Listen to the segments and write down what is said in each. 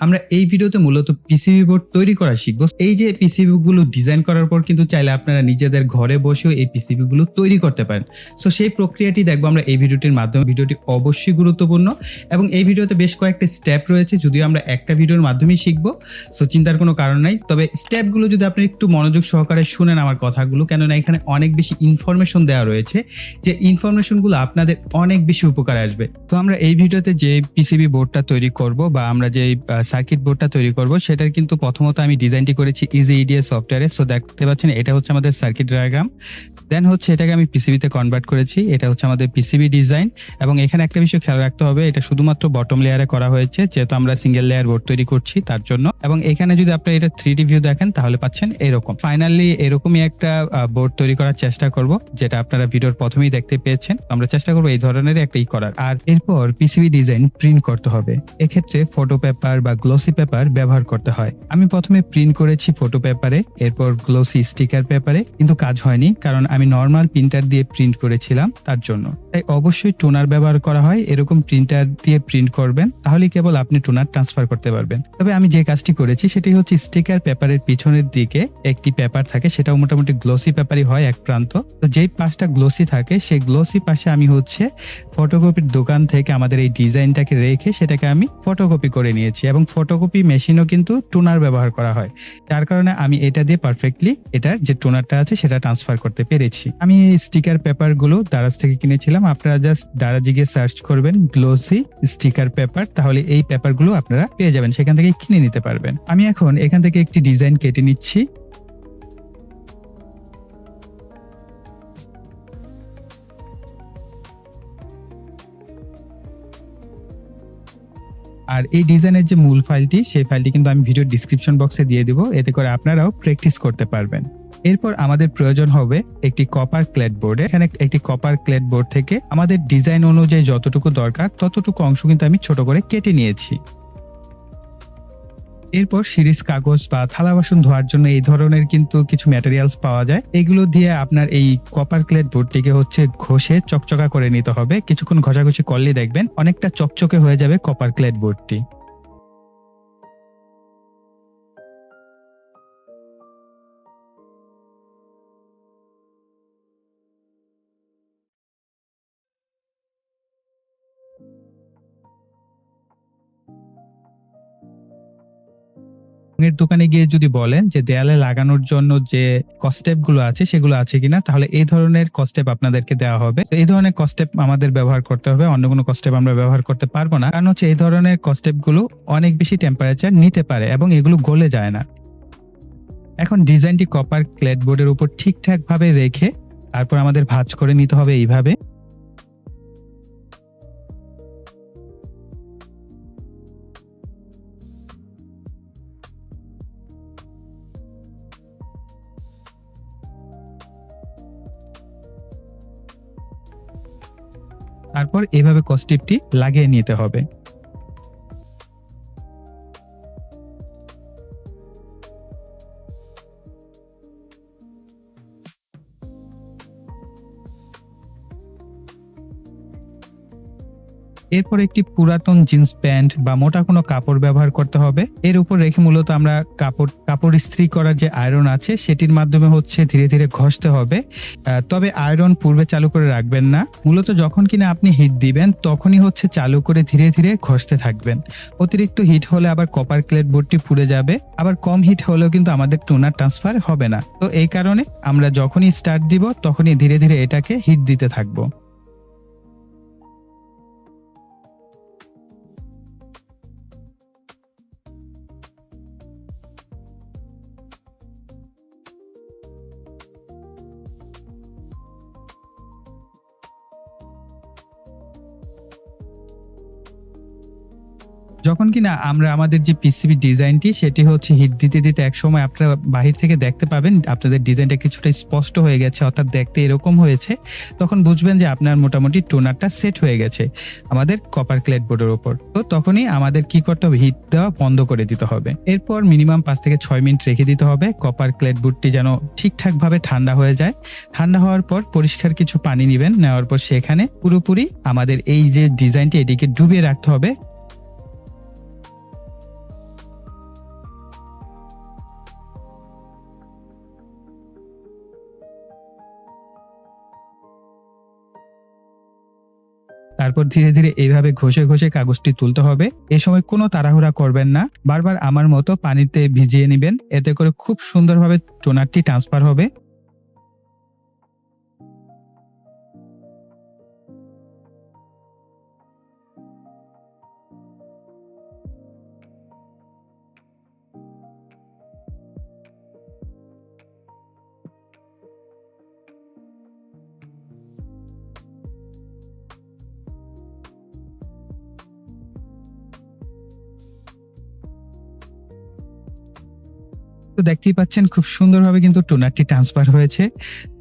আমরা এই ভিডিওতে মূলত পিসিবি বোর্ড তৈরি করা শিখব। এই যে পিসিবি গুলো ডিজাইন করার পর কিন্তু চাইলে আপনারা নিজেদের ঘরে বসেও এই পিসিবি গুলো তৈরি করতে পারেন। সো সেই প্রক্রিয়াটি দেখবো আমরা এই ভিডিওটির মাধ্যমে। ভিডিওটি অবশ্যই গুরুত্বপূর্ণ এবং এই ভিডিওতে বেশ কয়েকটা স্টেপ রয়েছে, যদিও আমরা একটা ভিডিওর মাধ্যমেই শিখবো। সো চিন্তার কোনো কারণ নাই, তবে স্টেপগুলো যদি আপনি একটু মনোযোগ সহকারে শুনেন আমার কথাগুলো, কেননা এখানে অনেক বেশি ইনফরমেশন দেওয়া রয়েছে, যে ইনফরমেশনগুলো আপনাদের অনেক বেশি উপকারে আসবে। তো আমরা এই ভিডিওতে যে পিসিবি বোর্ডটা তৈরি করব বা আমরা যে সার্কিট বোর্ডটা তৈরি করব, সেটার কিন্তু প্রথমত আমি ডিজাইনটি করেছি ইজি ইডিএ সফটওয়্যারে। সো দেখতে পাচ্ছেন এটা হচ্ছে আমাদের সার্কিট ডায়াগ্রাম, দেন হচ্ছে এটাকে আমি পিসিবিতে কনভার্ট করেছি। এটা হচ্ছে আমাদের পিসিবি ডিজাইন। এবং এখানে একটা বিষয় খেয়াল রাখতে হবে, এটা শুধুমাত্র বটম লেয়ারে করা হয়েছে, যেহেতু আমরা সিঙ্গেল লেয়ার বোর্ড তৈরি করছি তার জন্য। এবং এখানে যদি আপনি এটা 3D ভিউ দেখেন তাহলে পাচ্ছেন এরকম। ফাইনালি এরকমই একটা বোর্ড তৈরি করার চেষ্টা করব, যেটা আপনারা ভিডিওর প্রথমেই দেখতে পেয়েছেন। আমরা চেষ্টা করবো এই ধরনের একটা করার। আর এরপর পিসিবি ডিজাইন প্রিন্ট করতে হবে। এক্ষেত্রে ফটো পেপার বা গ্লসি পেপার ব্যবহার করতে হয়। আমি প্রথমে প্রিন্ট করেছি ফটো পেপারে, এরপর গ্লসি স্টিকার পেপারে, কিন্তু কাজ হয়নি, কারণ আমি নর্মাল প্রিন্টার দিয়ে প্রিন্ট করেছিলাম তার জন্য। তাই অবশ্যই টোনার ব্যবহার করা হয়। এরকম প্রিন্টার দিয়ে প্রিন্ট করবেন, তাহলেই কেবল আপনি টোনার ট্রান্সফার করতে পারবেন। তবে আমি যে কাজটি করেছি সেটি হচ্ছে স্টিকার পেপারের পিছনের দিকে একটি পেপার থাকে, সেটাও মোটামুটি গ্লসি পেপারই হয় এক প্রান্ত। তো যেই পাশটা গ্লসি থাকে সেই গ্লসি পাশে আমি হচ্ছে ফটোকপির দোকান থেকে আমাদের এই ডিজাইনটাকে রেখে সেটাকে আমি ফটোকপি করে নিয়েছি। এবং ফটোকপি মেশিনও কিন্তু টোনার ব্যবহার করা হয়, যার কারণে আমি এটা দিয়ে পারফেক্টলি এটার যে টোনারটা আছে সেটা ট্রান্সফার করতে পেরেছি। আমি এই স্টিকার পেপার গুলো দারাজ থেকে কিনেছিলাম। আপনারা জাস্ট দারাজে গিয়ে সার্চ করবেন গ্লসি স্টিকার পেপার, তাহলে এই পেপার গুলো আপনারা পেয়ে যাবেন, সেখান থেকে কিনে নিতে পারবেন। আমি এখন এখান থেকে একটি ডিজাইন কেটে নিচ্ছি। আর এই ডিজাইনের যে মূল ফাইলটি, সেই ফাইলটি কিন্তু আমি ভিডিও ডিসক্রিপশন বক্সে দিয়ে দেবো, এতে করে আপনারাও প্র্যাকটিস করতে পারবেন। এরপর আমাদের প্রয়োজন হবে একটি কপার ক্লেড বোর্ড। এখানে একটি কপার ক্লেড বোর্ড থেকে আমাদের ডিজাইন অনুযায়ী যতটুকু দরকার ততটুকু অংশ কিন্তু আমি ছোট করে কেটে নিয়েছি। এরপর সিরিজ কাগজ বা থালা বাসন ধোয়ার জন্য এই ধরনের কিন্তু কিছু ম্যাটেরিয়ালস পাওয়া যায়। এগুলো দিয়ে আপনার এই কপার ক্লেড বোর্ডটিকে হচ্ছে ঘষে চকচকা করে নিতে হবে। কিছুক্ষণ ঘষাঘষি করলে দেখবেন অনেকটা চকচকে হয়ে যাবে কপার ক্লেড বোর্ডটি। রঙের দোকানে গিয়ে যদি বলেন যে দেয়ালে লাগানোর জন্য যে কস্টেপ গুলো আছে সেগুলো আছে কিনা, তাহলে এই ধরনের কস্টেপ আপনাদেরকে দেওয়া হবে। এই ধরনের কস্টেপ আমাদের ব্যবহার করতে হবে, অন্য কোনো কস্টেপ আমরা ব্যবহার করতে পারবো না, কারণ হচ্ছে এই ধরনের কস্টেপ গুলো অনেক বেশি টেম্পারেচার নিতে পারে এবং এগুলো গলে যায় না। এখন ডিজাইনটি কপার ক্লেড বোর্ডের উপর ঠিকঠাক ভাবে রেখে তারপর আমাদের ভাঁজ করে নিতে হবে এইভাবে। তারপর এভাবে কস্টেপটি লাগিয়ে নিতে হবে। এরপর একটি পুরাতন জিন্স প্যান্ট বা মোটা কোনো কাপড় ব্যবহার করতে হবে। এর উপর রেখে মূলত আমরা কাপড় ইস্ত্রি করার যে আয়রন আছে সেটির মাধ্যমে হচ্ছে ধীরে ধীরে ঘষতে হবে। তবে আয়রন পূর্বে চালু করে রাখবেন না, মূলত যখন কিনা আপনি হিট দিবেন তখনই হচ্ছে চালু করে ধীরে ধীরে ঘষতে থাকবেন। অতিরিক্ত হিট হলে আবার কপার ক্লেড বোর্ডটি পুড়ে যাবে, আবার কম হিট হলেও কিন্তু আমাদের টোনার ট্রান্সফার হবে না। তো এই কারণে আমরা যখনই স্টার্ট দিব তখনই ধীরে ধীরে এটাকে হিট দিতে থাকবো। যখন কিনা আমরা আমাদের যে পিসিবি ডিজাইনটি সেটি হচ্ছে হিট দিতে দিতে একসময় আপনারা বাহির থেকে দেখতে পাবেন আপনাদের ডিজাইনটা কিছুটা স্পষ্ট হয়ে গেছে, অর্থাৎ দেখতে এরকম হয়েছে, তখন বুঝবেন যে আপনার মোটামুটি টোনারটা সেট হয়ে গেছে আমাদের কপার ক্লেড বোর্ডের উপর। তো তখনই আমাদের কি করতে হবে, হিট দেওয়া বন্ধ করে দিতে হবে। এরপর মিনিমাম 5 থেকে 6 মিনিট রেখে দিতে হবে কপার ক্লেড বোর্ডটি যেন ঠিকঠাক ভাবে ঠান্ডা হয়ে যায়। ঠান্ডা হওয়ার পর পরিষ্কার কিছু পানি নেবেন, নেওয়ার পর সেখানে পুরোপুরি আমাদের এই যে ডিজাইনটি এটিকে ডুবিয়ে রাখতে হবে। তারপর ধীরে ধীরে এইভাবে ঘষে ঘষে কাগজটি তুলতে হবে। এই সময় কোনো তাড়াহুড়া করবেন না, বারবার আমার মতো পানিতে ভিজিয়ে নেবেন, এতে করে খুব সুন্দরভাবে টোনারটি ট্রান্সফার হবে। তো দেখতেই পাচ্ছেন খুব সুন্দরভাবে কিন্তু টোনারটি ট্রান্সফার হয়েছে।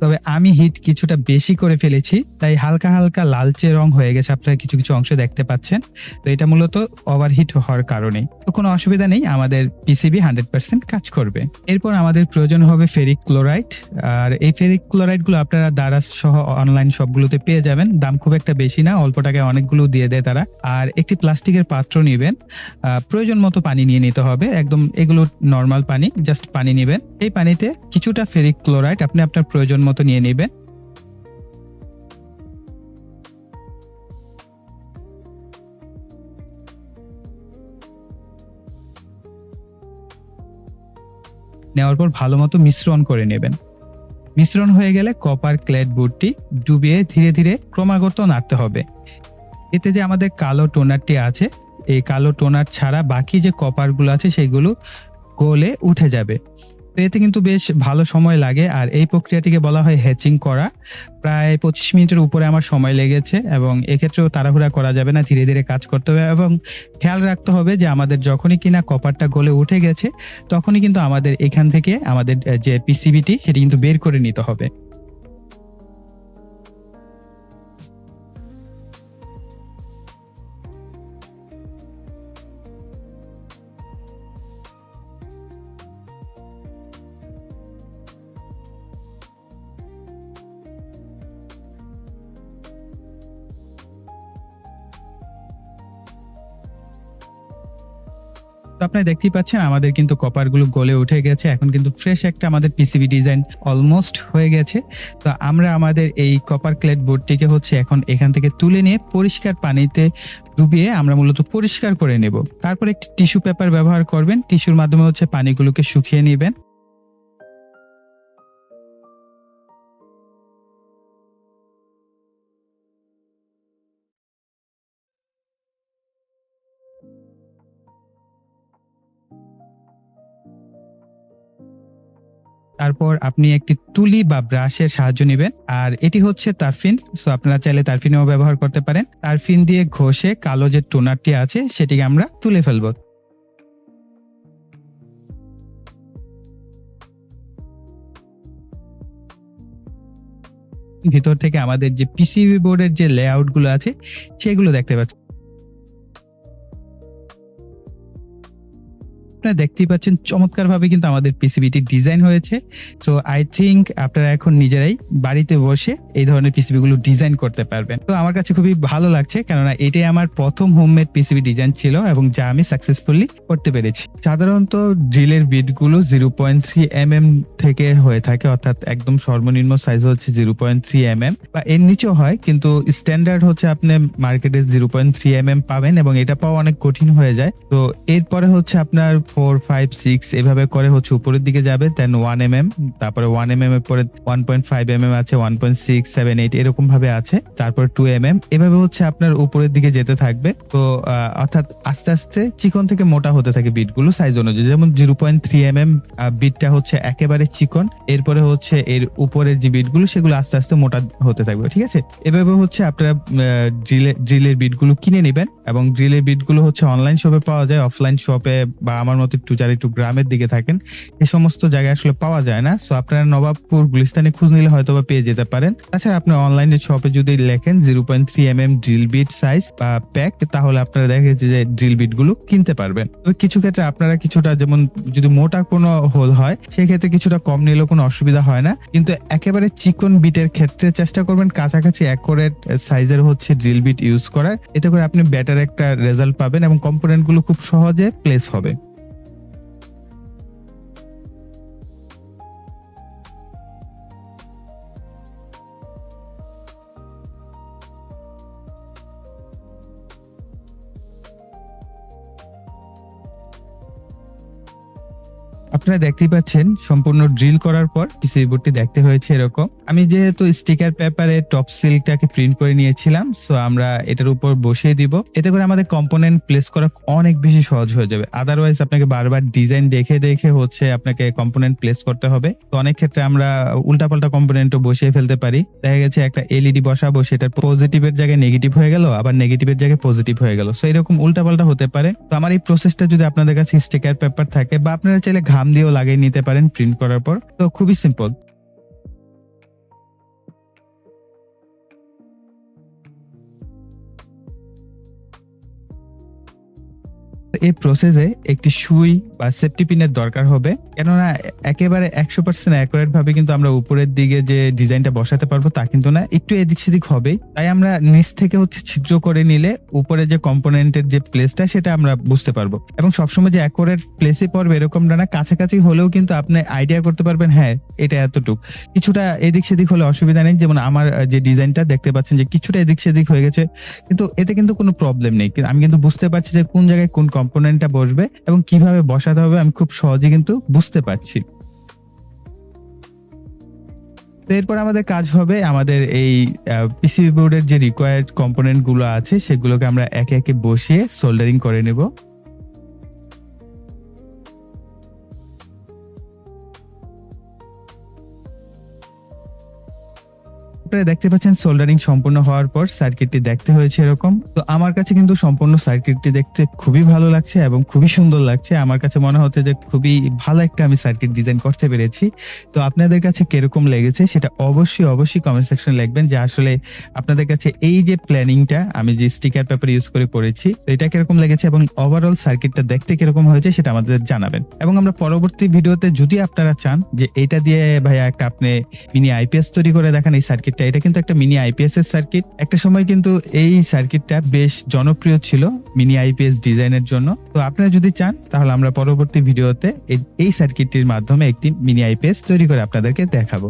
তবে আমি হিট কিছুটা বেশি করে ফেলেছি, তাই হালকা হালকা লালচে রং হয়ে গেছে, আপনারা কিছু কিছু অংশ দেখতে পাচ্ছেন। তো এটা মূলত ওভারহিট হওয়ার কারণে। তো কোনো অসুবিধা নেই, আমাদের পিসিবি 100% কাজ করবে। এরপর আমাদের প্রয়োজন হবে ফেরিক ক্লোরাইড। আর এই ফেরিক ক্লোরাইড গুলো আপনারা দারাজ সহ অনলাইন সবগুলোতে পেয়ে যাবেন, দাম খুব একটা বেশি না, অল্প টাকায় অনেকগুলো দিয়ে দেয় তারা। আর একটি প্লাস্টিকের পাত্র নেবেন, প্রয়োজন মতো পানি নিয়ে নিতে হবে, একদম এগুলো নর্মাল পানি, জাস্ট পানি নেবেন। এই পানিতে কিছুটা ফেরিক ক্লোরাইড আপনি আপনার প্রয়োজন মতো নিয়ে নেবেন। নেওয়ার পর ভালো মতো মিশ্রণ করে নেবেন। মিশ্রণ হয়ে গেলে কপার ক্লেড বোর্ডটি ডুবিয়ে ধীরে ধীরে ক্রমাগত নাড়তে হবে। এতে যে আমাদের কালো টোনারটি আছে, এই কালো টোনার ছাড়া বাকি যে কপারগুলো আছে সেগুলো গলে উঠে যাবে। তো এতে কিন্তু বেশ ভালো সময় লাগে, আর এই প্রক্রিয়াটিকে বলা হয় হ্যাচিং করা। প্রায় 25 মিনিটের উপরে আমার সময় লেগেছে, এবং এক্ষেত্রেও তাড়াহুড়া করা যাবে না, ধীরে ধীরে কাজ করতে হবে এবং খেয়াল রাখতে হবে যে আমাদের যখনই কিনা কপারটা গলে উঠে গেছে তখনই কিন্তু আমাদের এখান থেকে আমাদের যে পিসিবিটি সেটি কিন্তু বের করে নিতে হবে। তো আপনারা দেখতেই পাচ্ছেন আমাদের কিন্তু কপার গুলো গলে উঠে গেছে, এখন কিন্তু ফ্রেশ একটা আমাদের পিসিবি ডিজাইন অলমোস্ট হয়ে গেছে। তো আমরা আমাদের এই কপার ক্লেড বোর্ডটিকে হচ্ছে এখন এখান থেকে তুলে নিয়ে পরিষ্কার পানিতে ডুবিয়ে আমরা মূলত পরিষ্কার করে নেব। তারপর একটি টিস্যু পেপার ব্যবহার করবেন, টিস্যুর মাধ্যমে হচ্ছে পানিগুলোকে শুকিয়ে নেবেন। তারপর আপনি একটি তুলি বা ব্রাশের সাহায্য নেবেন, আর এটি হচ্ছে তারফিন। সো আপনারা চাইলে তারফিনও ব্যবহার করতে পারেন। তারফিন দিয়ে ঘষে কালো যে টোনারটি আছে সেটিকে আমরা তুলে ফেলবো। ভিতর থেকে আমাদের যে পিসিবি বোর্ডের যে লেআউট গুলো আছে সেগুলো দেখতে পাচ্ছেন। আপনারা দেখতেই পাচ্ছেন চমৎকারভাবে কিন্তু আমাদের পিসিবিটি ডিজাইন হয়েছে। সো আই থিংক আপনারা এখন নিজেরাই বাড়িতে বসে এই ধরনের পিসিবি গুলো ডিজাইন করতে পারবেন। তো আমার কাছে খুবই ভালো লাগছে, কেননা এটাই আমার প্রথম হোমমেড পিসিবি ডিজাইন ছিল এবং যা আমি সাকসেসফুলি করতে পেরেছি। সাধারণত ড্রিলের বিট গুলো 0.3 mm থেকে হয়ে থাকে, অর্থাৎ একদম সর্বনিম্ন সাইজ হচ্ছে 0.3 mm বা এর নিচেও হয়, কিন্তু স্ট্যান্ডার্ড হচ্ছে আপনি মার্কেটে 0.3 mm পাবেন এবং এটা পাওয়া অনেক কঠিন হয়ে যায়। তো এরপরে হচ্ছে আপনার 4, 5, 6 এভাবে করে হচ্ছে উপরের দিকে যাবে, দেন 1 mm, তারপরে 1 mm এর পরে 1.5 mm আছে, 1.6, 7, 8 এরকম ভাবে আছে, তারপর 2 mm, এভাবে হচ্ছে আপনার উপরের দিকে যেতে থাকবে। তো অর্থাৎ আস্তে আস্তে চিকন থেকে মোটা হতে থাকে বিটগুলো সাইজ অনুযায়ী। যেমন 0.3 mm বিটটা হচ্ছে একেবারে চিকন, এরপরে হচ্ছে এর উপরের যে বিটগুলো সেগুলো আস্তে আস্তে মোটা হতে থাকবে, ঠিক আছে। এভাবে হচ্ছে আপনারা ড্রিলের বিটগুলো কিনে নেবেন, এবং ড্রিলের বিটগুলো হচ্ছে অনলাইন শপে পাওয়া যায়, অফলাইন শপে বা আমার মতো একটু যারা একটু গ্রামের দিকে থাকেন এই সমস্ত জায়গায় আসলে পাওয়া যায় না। সো আপনারা নবাবপুর গুলিস্তানে খোঁজ নিলে হয়তো বা পেয়ে যেতে পারেন। তাছাড়া আপনি অনলাইনে শপে যদি লেখেন 0.3 mm ড্রিল বিট সাইজ বা প্যাক, তাহলে আপনারা দেখে যে ড্রিল বিট গুলো কিনতে পারবেন। তো কিছু ক্ষেত্রে আপনারা কিছুটা, যেমন যদি মোটা কোনো হোল হয় সেই ক্ষেত্রে কিছুটা কম নিলেও কোনো অসুবিধা হয় না, কিন্তু একেবারে চিকন বিটের ক্ষেত্রে চেষ্টা করবেন কাছাকাছি অ্যাকুরেট সাইজের হচ্ছে ড্রিল বিট ইউজ করার। এতে করে আপনি বেটার একটা রেজাল্ট পাবেন এবং কম্পোনেন্ট গুলো খুব সহজে প্লেস হবে। আপনারা দেখতেই পাচ্ছেন সম্পূর্ণ ড্রিল করার পর পিসিবি বোর্ডটি দেখতে হয়েছে এরকম। আমি যেহেতু স্টিকার পেপারে টপ সিলটাকে প্রিন্ট করে নিয়েছিলাম, সো আমরা এটার উপর বসিয়ে দিব। এতে করে আমাদের কম্পোনেন্ট প্লেস করা অনেক বেশি সহজ হয়ে যাবে। আদারওয়াইজ আপনাকে বারবার ডিজাইন দেখে দেখে আপনাকে কম্পোনেন্ট প্লেস করতে হবে। তো অনেক ক্ষেত্রে আমরা উল্টাপাল্টা কম্পোনেন্টও বসিয়ে ফেলতে পারি। দেখা গেছে একটা এলইডি বসাবো, সেটার পজিটিভের জায়গায় নেগেটিভ হয়ে গেল, আবার নেগেটিভের জায়গায় পজিটিভ হয়ে গেল। সো এরকম উল্টাপাল্টা হতে পারে। তো আমার এই প্রসেসটা যদি আপনাদের কাছে স্টিকার পেপার থাকে, বা আপনারা চাইলে ঘাম দিয়েও লাগিয়ে নিতে পারেন প্রিন্ট করার পর, তো খুবই সিম্পল। এই প্রসেসে একটি সুই বা সেফটি পিনের দরকার হবে, কেননা একেবারে 100% অ্যাকুরেট ভাবে কিন্তু আমরা উপরের দিকে যে ডিজাইনটা বসাতে পারবো তা কিন্তু না, একটু এদিক সেদিক হবে। তাই আমরা নিচ থেকে ছিদ্র করে নিলে উপরে যে কম্পোনেন্টের যে প্লেসটা সেটা আমরা বুঝতে পারবো। এবং সবসময় যে অ্যাকুরেট প্লেসে পড়বে এরকমটা না, কাছাকাছি হলেও কিন্তু আপনি আইডিয়া করতে পারবেন হ্যাঁ এটা এতটুক। কিছুটা এদিক সেদিক হলে অসুবিধা নেই, যেমন আমার যে ডিজাইনটা দেখতে পাচ্ছেন যে কিছুটা এদিক সেদিক হয়ে গেছে, কিন্তু এতে কিন্তু কোনো প্রবলেম নেই। আমি কিন্তু বুঝতে পারছি যে কোন জায়গায় কোন কম্পোনেন্টটা বসবে এবং কিভাবে বসাতে হবে, আমি খুব সহজে কিন্তু বুঝতে পারছি। তো এরপর আমাদের কাজ হবে আমাদের এই পিসিবি বোর্ডের যে রিকোয়ার্ড কম্পোনেন্ট গুলো আছে সেগুলোকে আমরা একে একে বসিয়ে সোল্ডারিং করে নেব। আপনারা দেখতে পাচ্ছেন সোল্ডারিং সম্পূর্ণ হওয়ার পর সার্কিটটি দেখতে হয়েছে এরকম। তো আমার কাছে কিন্তু সম্পূর্ণ সার্কিটটি দেখতে খুবই ভালো লাগছে এবং খুবই সুন্দর লাগছে। আমার কাছে মনে হচ্ছে যে খুবই ভালো একটা আমি সার্কিট ডিজাইন করতে পেরেছি। তো আপনাদের কাছে কিরকম লেগেছে সেটা অবশ্যই কমেন্ট সেকশনে লিখবেন, যে আসলে আপনাদের কাছে এই যে প্ল্যানিংটা আমি যে স্টিকার পেপার ইউজ করে করেছি তো এটা কিরকম লেগেছে এবং ওভারঅল সার্কিটটা দেখতে কিরকম হয়েছে সেটা আমাদের জানাবেন। এবং আমরা পরবর্তী ভিডিওতে যদি আপনারা চান যে এটা দিয়ে ভাইয়া একটা আপনি মিনি আইপিএস তৈরি করে দেখান এই সার্কিটটা, এটা কিন্তু একটা মিনি আইপিএস এর সার্কিট। একটা সময় কিন্তু এই সার্কিটটা বেশ জনপ্রিয় ছিল মিনি আইপিএস ডিজাইনের জন্য। তো আপনারা যদি চান তাহলে আমরা পরবর্তী ভিডিওতে এই সার্কিটটির মাধ্যমে একটি মিনি আইপিএস তৈরি করে আপনাদেরকে দেখাবো।